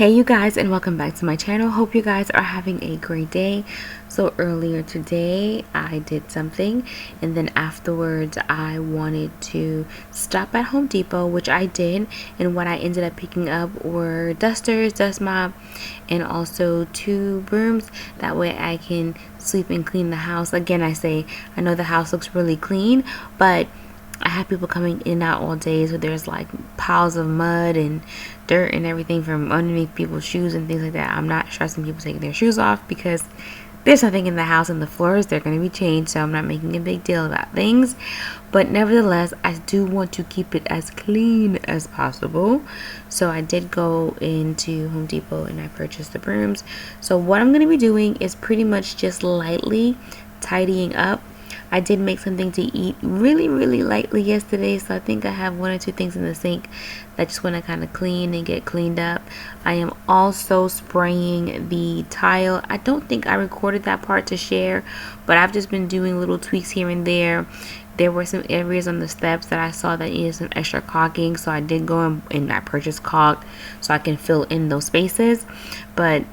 Hey you guys, and welcome back to my channel. Hope you guys are having a great day. So earlier today I did something, and then afterwards I wanted to stop at Home Depot, which I did, and what I ended up picking up were dusters, dust mop, and also 2 brooms. That way I can sweep and clean the house. Again, I know the house looks really clean, but I have people coming in and out all day, so there's like piles of mud and dirt and everything from underneath people's shoes and things like that. I'm not stressing people taking their shoes off because there's nothing in the house, and the floors, they're going to be changed, so I'm not making a big deal about things. But nevertheless, I do want to keep it as clean as possible. So I did go into Home Depot and I purchased the brooms. So what I'm going to be doing is pretty much just lightly tidying up. I did make something to eat really lightly yesterday, so I think I have 1 or 2 things in the sink that I just want to kind of clean and get cleaned up. I am also spraying the tile. I don't think I recorded that part to share, but I've just been doing little tweaks here and there. There were some areas on the steps that I saw that needed some extra caulking, so I did go and I purchased caulk so I can fill in those spaces. But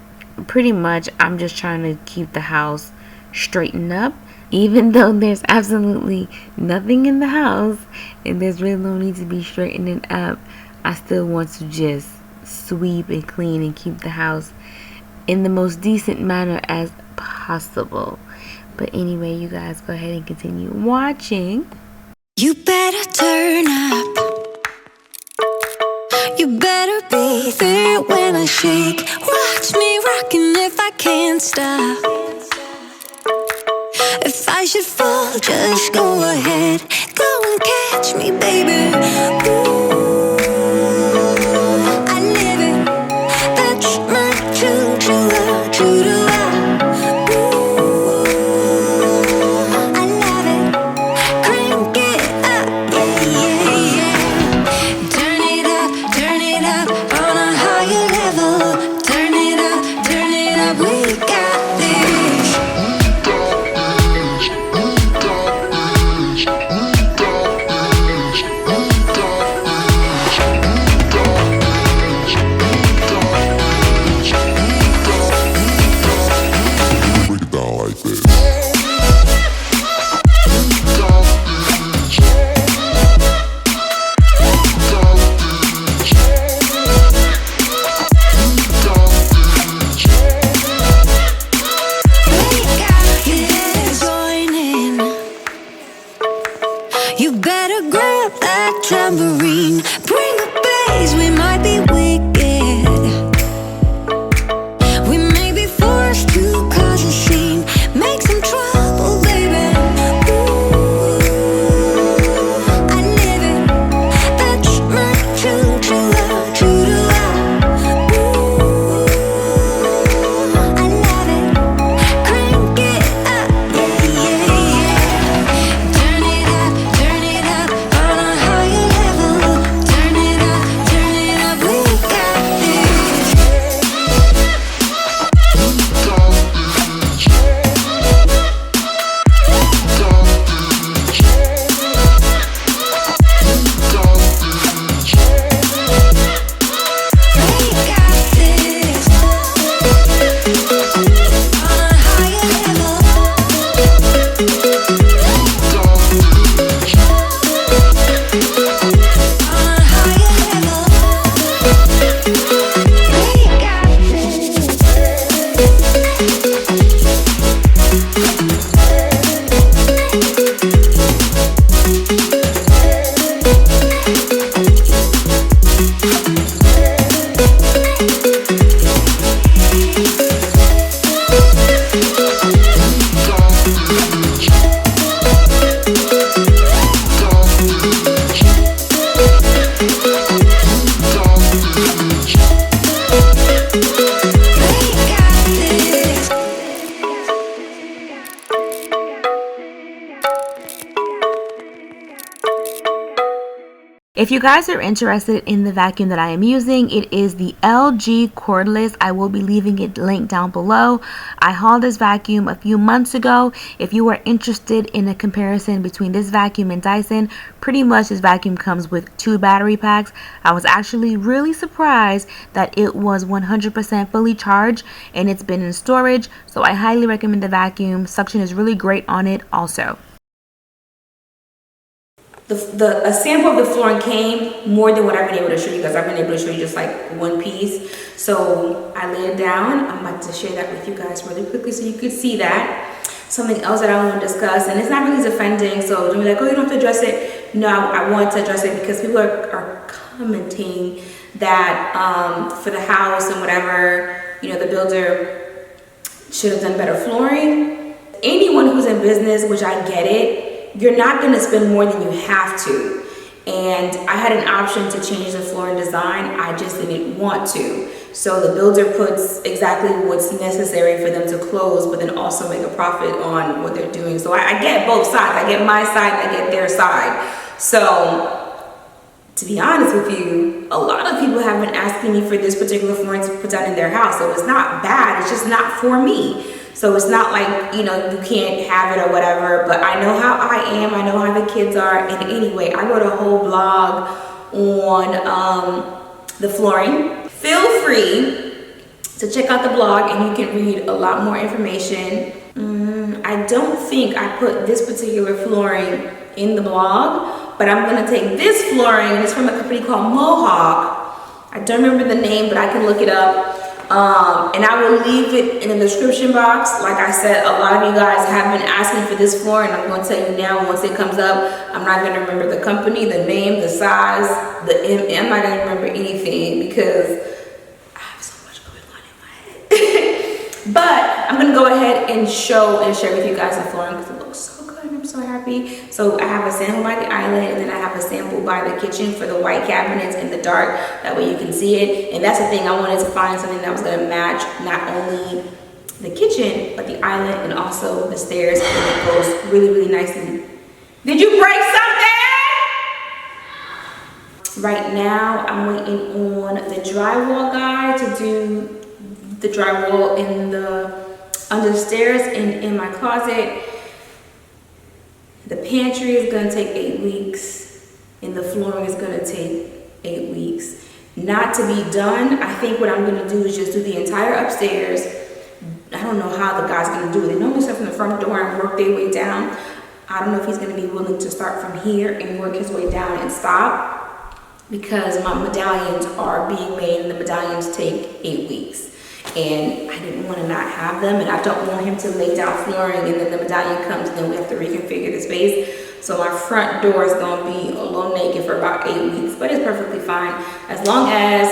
pretty much I'm just trying to keep the house straightened up. Even though there's absolutely nothing in the house and there's really no need to be straightening up, I still want to just sweep and clean and keep the house in the most decent manner as possible. But anyway, you guys go ahead and continue watching. You better turn up. You better be there when I shake. Watch me rocking if I can't stop. If I should fall, just go ahead. Go and catch me, baby. Ooh, I live it. That's my choo-choo-la. Ooh, I love it. Crank it up, yeah. Turn it up on a higher level. Turn it up, we got this. You better grab that tambourine. Bring the bass, we might be wicked. We may be forced to cause a scene. Make If you guys are interested in the vacuum that I am using, it is the LG cordless. I will be leaving it linked down below. I hauled this vacuum a few months ago. If you are interested in a comparison between this vacuum and Dyson, pretty much this vacuum comes with 2 battery packs. I was actually really surprised that it was 100% fully charged and it's been in storage. So I highly recommend the vacuum. Suction is really great on it also. A sample of the flooring came more than what I've been able to show you guys. I've been able to show you just like one piece. So I laid it down. I'm about to share that with you guys really quickly so you could see that. Something else that I want to discuss, and it's not really offending, so don't be like, oh, you don't have to address it. No, I want to address it because people are commenting that for the house and whatever, you know, the builder should have done better flooring. Anyone who's in business, which I get it, you're not going to spend more than you have to. And I had an option to change the flooring design. I just didn't want to. So the builder puts exactly what's necessary for them to close, but then also make a profit on what they're doing. So I get both sides. I get my side, I get their side. So to be honest with you, a lot of people have been asking me for this particular flooring to put down in their house. So it's not bad. It's just not for me. So it's not like, you know, you can't have it or whatever, but I know how I am. I know how the kids are. And anyway, I wrote a whole blog on the flooring. Feel free to check out the blog and you can read a lot more information. I don't think I put this particular flooring in the blog, but I'm gonna take this flooring. It's from a company called Mohawk. I don't remember the name, but I can look it up. And I will leave it in the description box. Like I said, a lot of you guys have been asking for this floor, and I'm going to tell you now, once it comes up, I'm not going to remember the company, the name, the size, I'm not going to remember anything because I have so much going on in my head. But I'm going to go ahead and show and share with you guys the flooring because it looks so good. I'm so happy. So I have a sample by the island, and then I have a sample by the kitchen for the white cabinets in the dark. That way you can see it. And that's the thing, I wanted to find something that was going to match not only the kitchen, but the island and also the stairs. And it goes really, really nicely. Did you break something? Right now, I'm waiting on the drywall guy to do the drywall in the under the stairs and in my closet. The pantry is gonna take 8 weeks, and the flooring is gonna take 8 weeks. Not to be done. I think what I'm gonna do is just do the entire upstairs. I don't know how the guy's gonna do it. They normally start from the front door and work their way down. I don't know if he's gonna be willing to start from here and work his way down and stop, because my medallions are being made and the medallions take 8 weeks. And I didn't want to not have them, and I don't want him to lay down flooring and then the medallion comes and then we have to reconfigure the space. So my front door is going to be a little naked for about 8 weeks, but it's perfectly fine as long as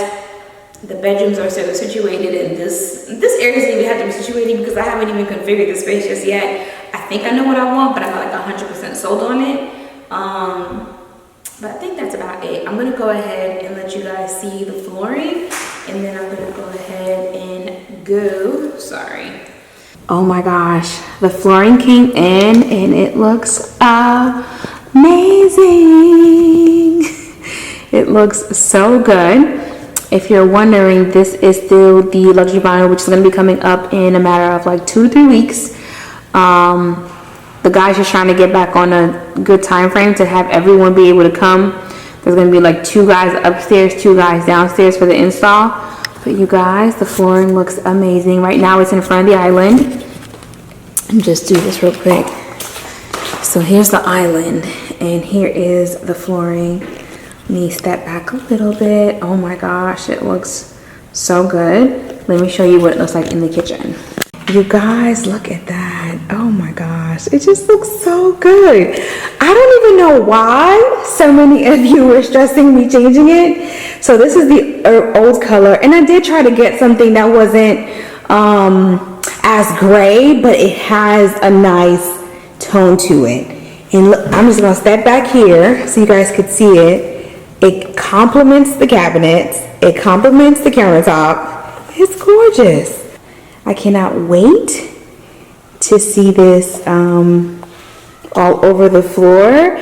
the bedrooms are sort of situated, and this area doesn't even have to be situated because I haven't even configured the space just yet. I think I know what I want, but I'm not like 100% sold on it. But I think that's about it. I'm gonna go ahead and let you guys see the flooring, and then I'm gonna go ahead and go, sorry. Oh my gosh, the flooring came in and it looks amazing. It looks so good. If you're wondering, this is still the luxury vinyl, which is gonna be coming up in a matter of like 2 to 3 weeks. The guy's just trying to get back on a good time frame to have everyone be able to come. There's going to be like 2 guys upstairs, 2 guys downstairs for the install. But you guys, the flooring looks amazing. Right now it's in front of the island. And just do this real quick. So here's the island and here is the flooring. Let me step back a little bit. Oh my gosh, it looks so good. Let me show you what it looks like in the kitchen. You guys, look at that. Oh my gosh, it just looks so good. I don't even know why so many of you were stressing me changing it. So this is the old color, and I did try to get something that wasn't as gray, but it has a nice tone to it. And look, I'm just gonna step back here so you guys could see it. It complements the cabinets, it complements the countertop. It's gorgeous. I cannot wait to see this all over the floor.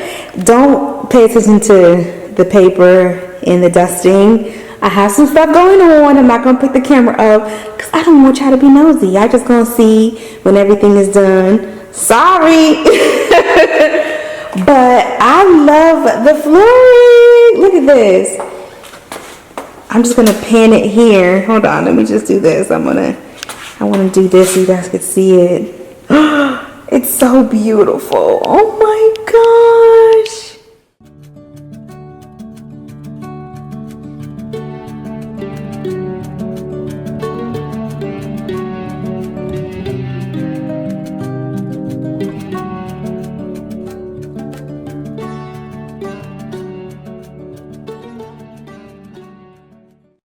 Don't pay attention to the paper and the dusting. I have some stuff going on. I'm not going to pick the camera up because I don't want y'all to be nosy. I just going to see when everything is done. Sorry. But I love the flooring. Look at this. I'm just going to pan it here. Hold on. Let me just do this. I want to do this so you guys can see it. It's so beautiful. Oh